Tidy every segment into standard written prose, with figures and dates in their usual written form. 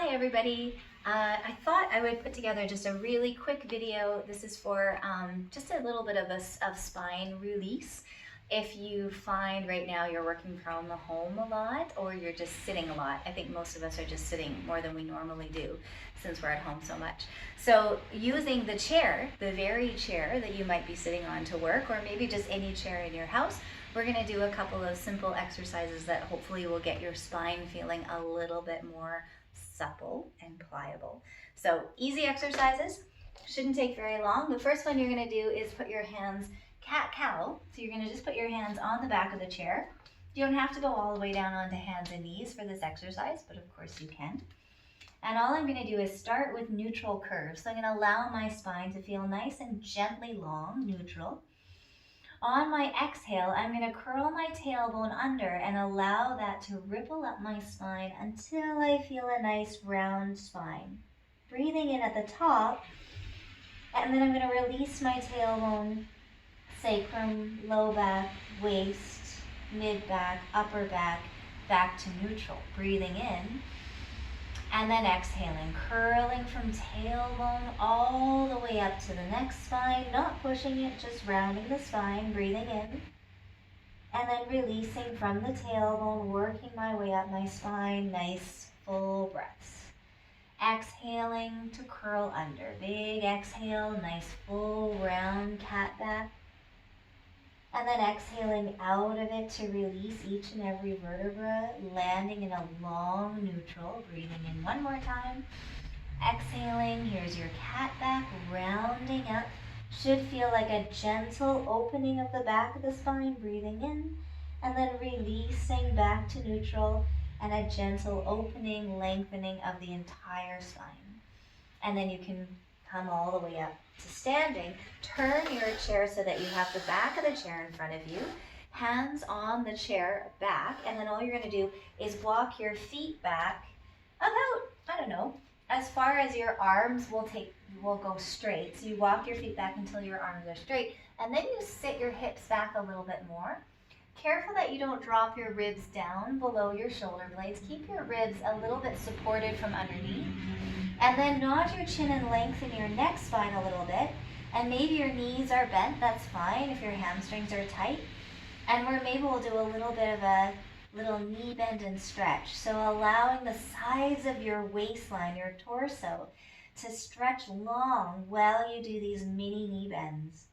Hi everybody. I thought I would put together just a really quick video. This is for just a little bit of spine release. If you find right now you're working from the home a lot or you're just sitting a lot. I think most of us are just sitting more than we normally do since we're at home so much. So using the chair, the very chair that you might be sitting on to work, or maybe just any chair in your house, we're going to do a couple of simple exercises that hopefully will get your spine feeling a little bit more supple and pliable. So easy exercises, shouldn't take very long. The first one you're going to do is put your hands cat-cow. So you're going to just put your hands on the back of the chair. You don't have to go all the way down onto hands and knees for this exercise, but of course you can. And all I'm going to do is start with neutral curves. So I'm going to allow my spine to feel nice and gently long, neutral. On my exhale, I'm going to curl my tailbone under and allow that to ripple up my spine until I feel a nice round spine. Breathing in at the top, and then I'm going to release my tailbone, sacrum, low back, waist, mid back, upper back to neutral. Breathing in, and then exhaling, curling from tailbone all the way up to the next spine, not pushing it, just rounding the spine, breathing in, and then releasing from the tailbone, working my way up my spine, nice full breaths. Exhaling to curl under, big exhale, nice full round cat back. And then exhaling out of it to release each and every vertebra, landing in a long neutral. Breathing in one more time. Exhaling, here's your cat back, rounding up. Should feel like a gentle opening of the back of the spine, breathing in. And then releasing back to neutral, and a gentle opening, lengthening of the entire spine. And then you can come all the way up to standing. Turn your chair so that you have the back of the chair in front of you, hands on the chair back, and then all you're going to do is walk your feet back about, I don't know, as far as your arms will go straight. So you walk your feet back until your arms are straight, and then you sit your hips back a little bit more. Careful that you don't drop your ribs down below your shoulder blades. Keep your ribs a little bit supported from underneath. And then nod your chin and lengthen your neck spine a little bit. And maybe your knees are bent, that's fine if your hamstrings are tight. And maybe we'll do a little bit of a little knee bend and stretch. So allowing the sides of your waistline, your torso, to stretch long while you do these mini knee bends.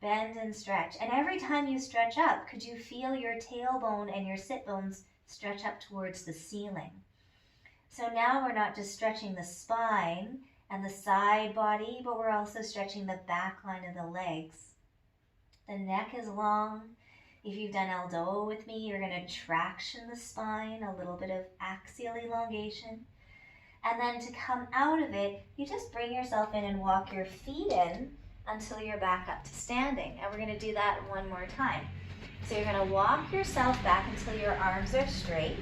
Bend and stretch. And every time you stretch up, could you feel your tailbone and your sit bones stretch up towards the ceiling? So now we're not just stretching the spine and the side body, but we're also stretching the back line of the legs. The neck is long. If you've done elbow with me, you're going to traction the spine, a little bit of axial elongation. And then to come out of it, you just bring yourself in and walk your feet in until you're back up to standing. And we're going to do that one more time. So you're going to walk yourself back until your arms are straight.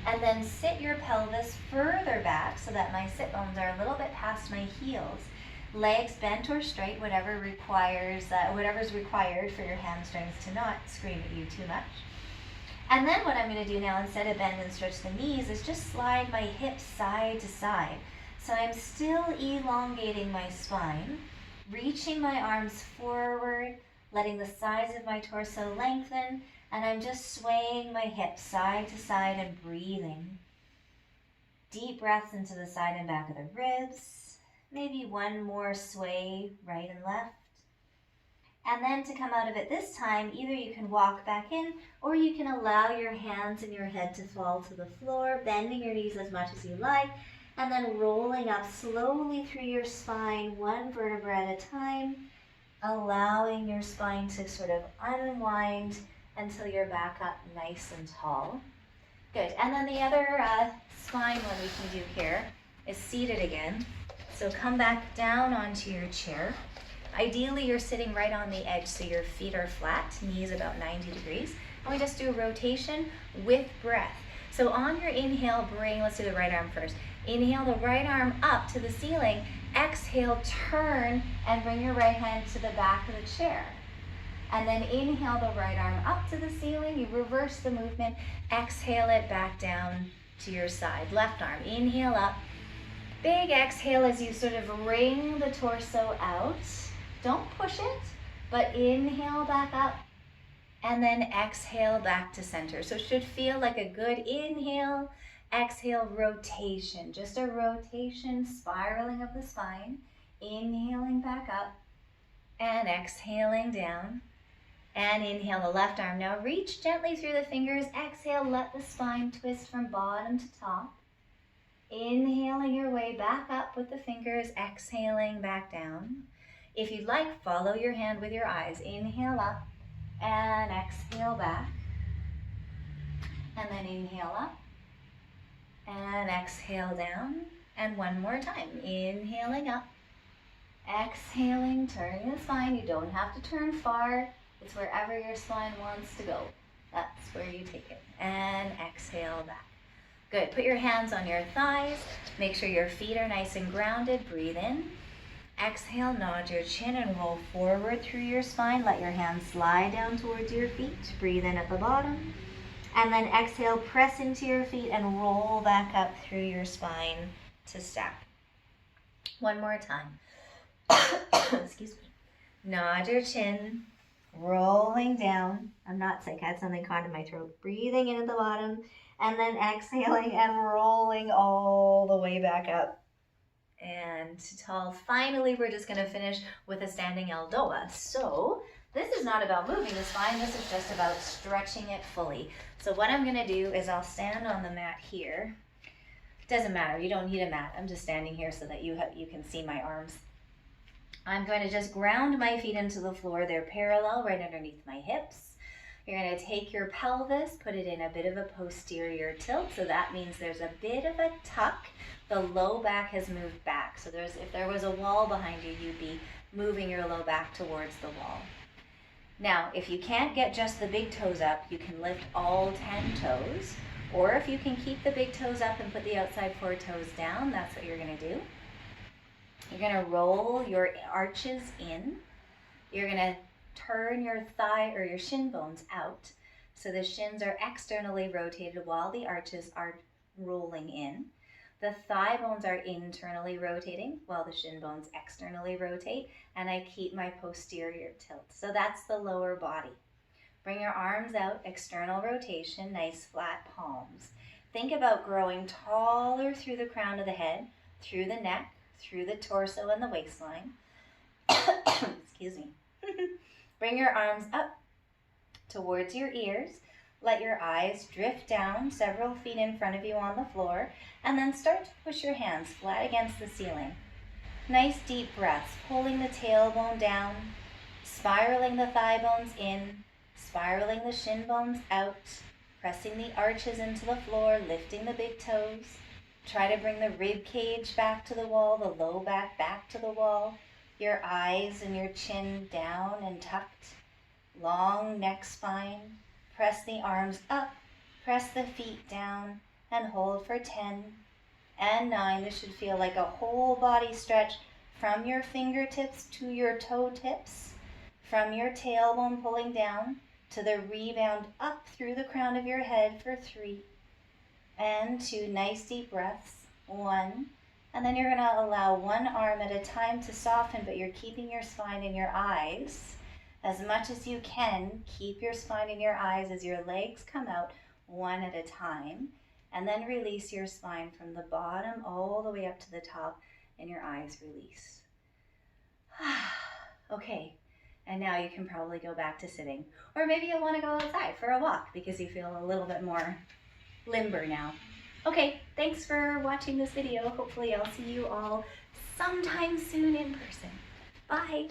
And then sit your pelvis further back so that my sit bones are a little bit past my heels. Legs bent or straight, whatever's required for your hamstrings to not scream at you too much. And then what I'm going to do now, instead of bend and stretch the knees, is just slide my hips side to side. So I'm still elongating my spine, reaching my arms forward, letting the sides of my torso lengthen, and I'm just swaying my hips side to side and breathing. Deep breaths into the side and back of the ribs. Maybe one more sway right and left. And then to come out of it this time, either you can walk back in or you can allow your hands and your head to fall to the floor, bending your knees as much as you like, and then rolling up slowly through your spine, one vertebra at a time, allowing your spine to sort of unwind until you're back up nice and tall. Good. And then the other spine one we can do here is seated again. So come back down onto your chair. Ideally, you're sitting right on the edge so your feet are flat, knees about 90 degrees. And we just do a rotation with breath. So on your inhale, let's do the right arm first. Inhale the right arm up to the ceiling. Exhale, turn and bring your right hand to the back of the chair. And then inhale the right arm up to the ceiling. You reverse the movement. Exhale it back down to your side. Left arm, inhale up. Big exhale as you sort of wring the torso out. Don't push it, but inhale back up. And then exhale back to center. So it should feel like a good inhale, exhale, rotation. Just a rotation, spiraling of the spine. Inhaling back up and exhaling down. And inhale the left arm. Now reach gently through the fingers. Exhale, let the spine twist from bottom to top. Inhaling your way back up with the fingers, exhaling back down. If you'd like, follow your hand with your eyes. Inhale up and exhale back. And then inhale up and exhale down. And one more time. Inhaling up, exhaling, turning the spine. You don't have to turn far. It's wherever your spine wants to go. That's where you take it. And exhale back. Good. Put your hands on your thighs. Make sure your feet are nice and grounded. Breathe in. Exhale, nod your chin and roll forward through your spine. Let your hands slide down towards your feet. Breathe in at the bottom. And then exhale, press into your feet and roll back up through your spine to stack. One more time. Excuse me. Nod your chin, rolling down. I'm not sick. I had something caught in my throat. Breathing in at the bottom. And then exhaling and rolling all the way back up. And to tall. Finally, we're just going to finish with a standing Eldoa. So this is not about moving the spine. This is just about stretching it fully. So what I'm going to do is I'll stand on the mat here. Doesn't matter. You don't need a mat. I'm just standing here so that you can see my arms. I'm going to just ground my feet into the floor. They're parallel right underneath my hips. You're going to take your pelvis, put it in a bit of a posterior tilt. So that means there's a bit of a tuck. The low back has moved back. So if there was a wall behind you, you'd be moving your low back towards the wall. Now, if you can't get just the big toes up, you can lift all 10 toes. Or if you can keep the big toes up and put the outside 4 toes down, that's what you're going to do. You're going to roll your arches in. You're going to turn your thigh or your shin bones out. So the shins are externally rotated while the arches are rolling in. The thigh bones are internally rotating while the shin bones externally rotate. And I keep my posterior tilt. So that's the lower body. Bring your arms out, external rotation, nice flat palms. Think about growing taller through the crown of the head, through the neck, through the torso and the waistline. Excuse me. Bring your arms up towards your ears. Let your eyes drift down several feet in front of you on the floor, and then start to push your hands flat against the ceiling. Nice deep breaths, pulling the tailbone down, spiraling the thigh bones in, spiraling the shin bones out, pressing the arches into the floor, lifting the big toes. Try to bring the rib cage back to the wall, the low back to the wall. Your eyes and your chin down and tucked. Long neck spine. Press the arms up. Press the feet down and hold for 10 and 9. This should feel like a whole body stretch from your fingertips to your toe tips. From your tailbone pulling down to the rebound up through the crown of your head for 3 and 2. Nice deep breaths. 1. And then you're going to allow one arm at a time to soften, but you're keeping your spine in your eyes. As much as you can, keep your spine in your eyes as your legs come out one at a time. And then release your spine from the bottom all the way up to the top, and your eyes release. Okay, and now you can probably go back to sitting. Or maybe you'll want to go outside for a walk because you feel a little bit more limber now. Okay, thanks for watching this video. Hopefully I'll see you all sometime soon in person. Bye.